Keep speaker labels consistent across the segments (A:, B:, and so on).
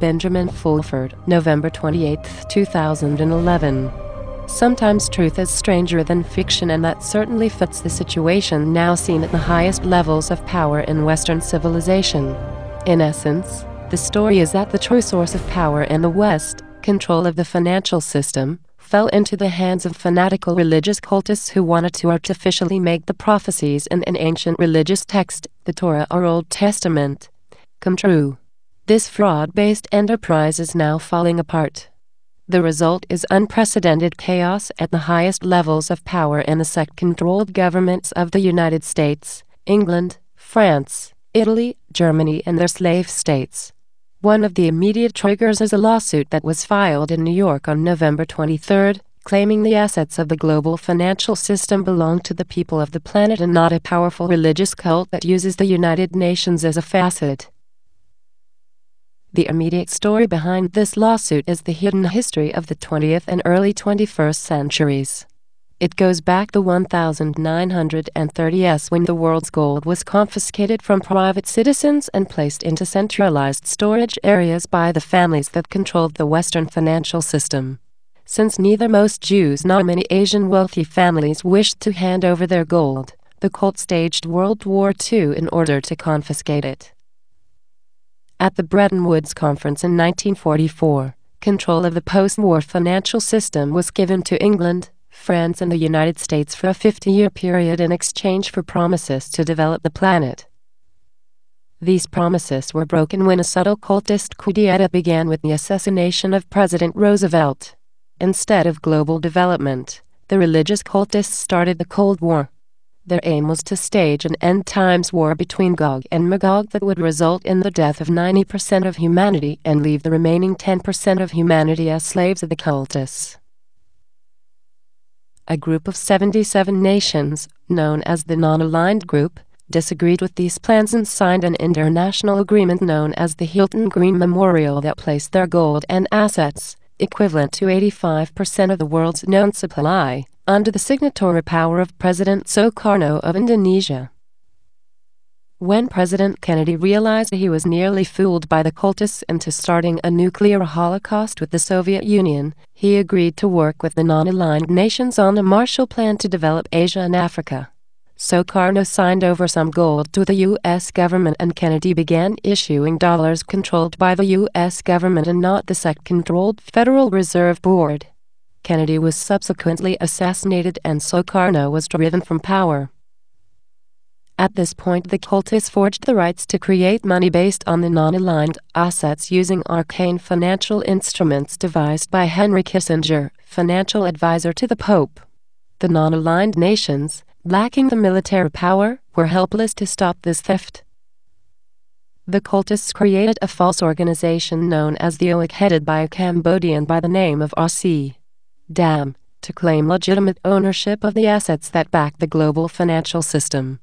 A: Benjamin Fulford, November 28, 2011. Sometimes truth is stranger than fiction, and that certainly fits the situation now seen at the highest levels of power in Western civilization. In essence, the story is that the true source of power in the West, control of the financial system, fell into the hands of fanatical religious cultists who wanted to artificially make the prophecies in an ancient religious text, the Torah or Old Testament, come true. This fraud-based enterprise is now falling apart. The result is unprecedented chaos at the highest levels of power in the sect-controlled governments of the United States, England, France, Italy, Germany, and their slave states. One of the immediate triggers is a lawsuit that was filed in New York on November 23, claiming the assets of the global financial system belong to the people of the planet and not a powerful religious cult that uses the United Nations as a facet. The immediate story behind this lawsuit is the hidden history of the 20th and early 21st centuries. It goes back to 1930s, when the world's gold was confiscated from private citizens and placed into centralized storage areas by the families that controlled the Western financial system. Since neither most Jews nor many Asian wealthy families wished to hand over their gold, the cult staged World War II in order to confiscate it. At the Bretton Woods Conference in 1944, control of the post-war financial system was given to England, France, and the United States for a 50-year period in exchange for promises to develop the planet. These promises were broken when a subtle cultist coup d'etat began with the assassination of President Roosevelt. Instead of global development, the religious cultists started the Cold War. Their aim was to stage an end-times war between Gog and Magog that would result in the death of 90% of humanity and leave the remaining 10% of humanity as slaves of the cultists. A group of 77 nations, known as the Non-Aligned Group, disagreed with these plans and signed an international agreement known as the Hilton Green Memorial that placed their gold and assets, equivalent to 85% of the world's known supply, under the signatory power of President Sukarno of Indonesia. When President Kennedy realized he was nearly fooled by the cultists into starting a nuclear holocaust with the Soviet Union, he agreed to work with the non-aligned nations on a Marshall Plan to develop Asia and Africa. Sukarno signed over some gold to the U.S. government, and Kennedy began issuing dollars controlled by the U.S. government and not the sect-controlled Federal Reserve Board. Kennedy was subsequently assassinated and Sukarno was driven from power. At this point, the cultists forged the rights to create money based on the non-aligned assets using arcane financial instruments devised by Henry Kissinger, financial advisor to the Pope. The non-aligned nations, lacking the military power, were helpless to stop this theft. The cultists created a false organization known as the OIC, headed by a Cambodian by the name of Kax Van Dam, to claim legitimate ownership of the assets that back the global financial system.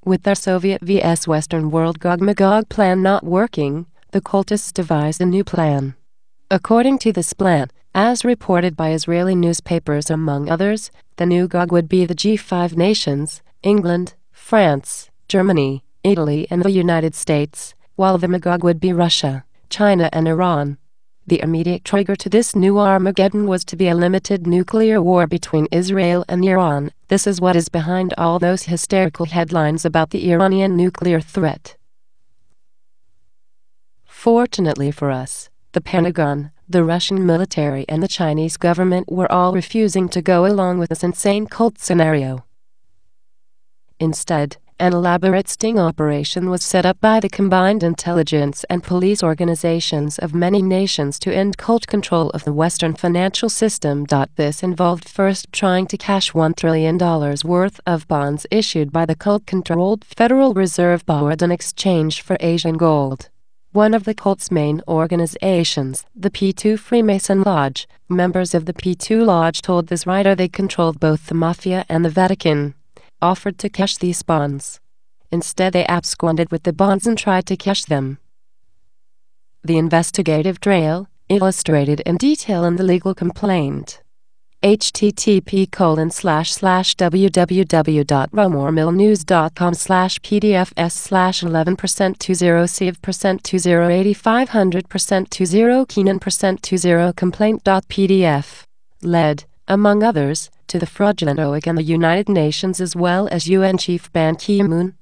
A: With their Soviet vs. Western world Gog-Magog plan not working, the cultists devised a new plan. According to this plan, as reported by Israeli newspapers among others, the new Gog would be the G5 nations, England, France, Germany, Italy, and the United States, while the Magog would be Russia, China, and Iran. The immediate trigger to this new Armageddon was to be a limited nuclear war between Israel and Iran. This is what is behind all those hysterical headlines about the Iranian nuclear threat. Fortunately for us, the Pentagon, the Russian military, and the Chinese government were all refusing to go along with this insane cult scenario. Instead, an elaborate sting operation was set up by the combined intelligence and police organizations of many nations to end cult control of the Western financial system. This involved first trying to cash $1 trillion worth of bonds issued by the cult-controlled Federal Reserve Board in exchange for Asian gold. One of the cult's main organizations, the P2 Freemason Lodge, members of the P2 Lodge told this writer they controlled both the Mafia and the Vatican, offered to cash these bonds. Instead, they absconded with the bonds and tried to cash them. The investigative trail, illustrated in detail in the legal complaint. http://www.rumormillnews.com/pdf/11%20sieve%2080/500%20complaint.pdf led, among others, to the fraudulent OIG and the United Nations as well as UN Chief Ban Ki-moon.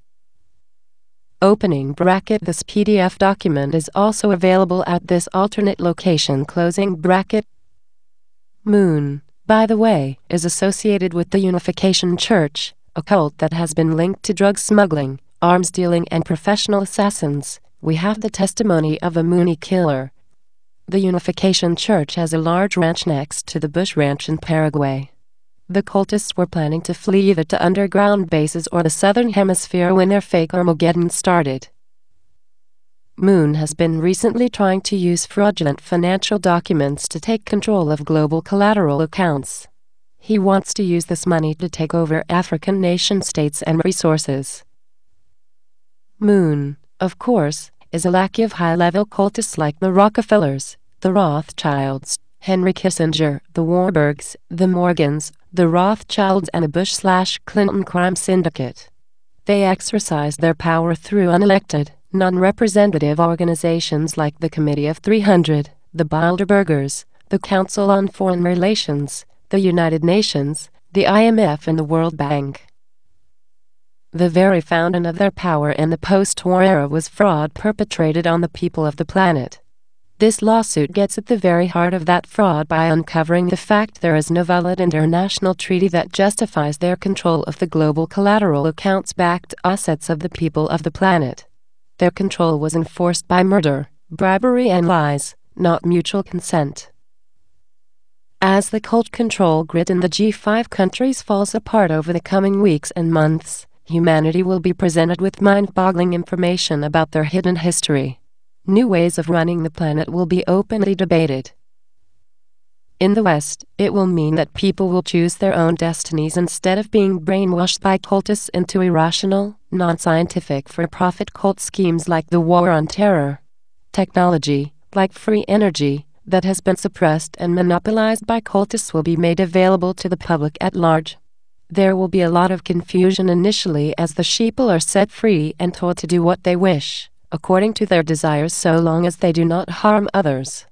A: Opening bracket. This PDF document is also available at this alternate location. Closing bracket. Moon, by the way, is associated with the Unification Church, a cult that has been linked to drug smuggling, arms dealing and professional assassins. We have the testimony of a Mooney killer. The Unification Church has a large ranch next to the Bush Ranch in Paraguay. The cultists were planning to flee either to underground bases or the Southern Hemisphere when their fake Armageddon started. Moon has been recently trying to use fraudulent financial documents to take control of global collateral accounts. He wants to use this money to take over African nation-states and resources. Moon, of course, is a lackey of high-level cultists like the Rockefellers, the Rothschilds, Henry Kissinger, the Warburgs, the Morgans, the Rothschilds and the Bush/Clinton crime syndicate. They exercise their power through unelected, non-representative organizations like the Committee of 300, the Bilderbergers, the Council on Foreign Relations, the United Nations, the IMF and the World Bank. The very fountain of their power in the post-war era was fraud perpetrated on the people of the planet. This lawsuit gets at the very heart of that fraud by uncovering the fact there is no valid international treaty that justifies their control of the global collateral accounts-backed assets of the people of the planet. Their control was enforced by murder, bribery and lies, not mutual consent. As the cult control grid in the G5 countries falls apart over the coming weeks and months, humanity will be presented with mind-boggling information about their hidden history. New ways of running the planet will be openly debated. In the West, it will mean that people will choose their own destinies instead of being brainwashed by cultists into irrational, non-scientific for-profit cult schemes like the War on Terror. Technology, like free energy, that has been suppressed and monopolized by cultists will be made available to the public at large. There will be a lot of confusion initially as the sheeple are set free and told to do what they wish, according to their desires so long as they do not harm others.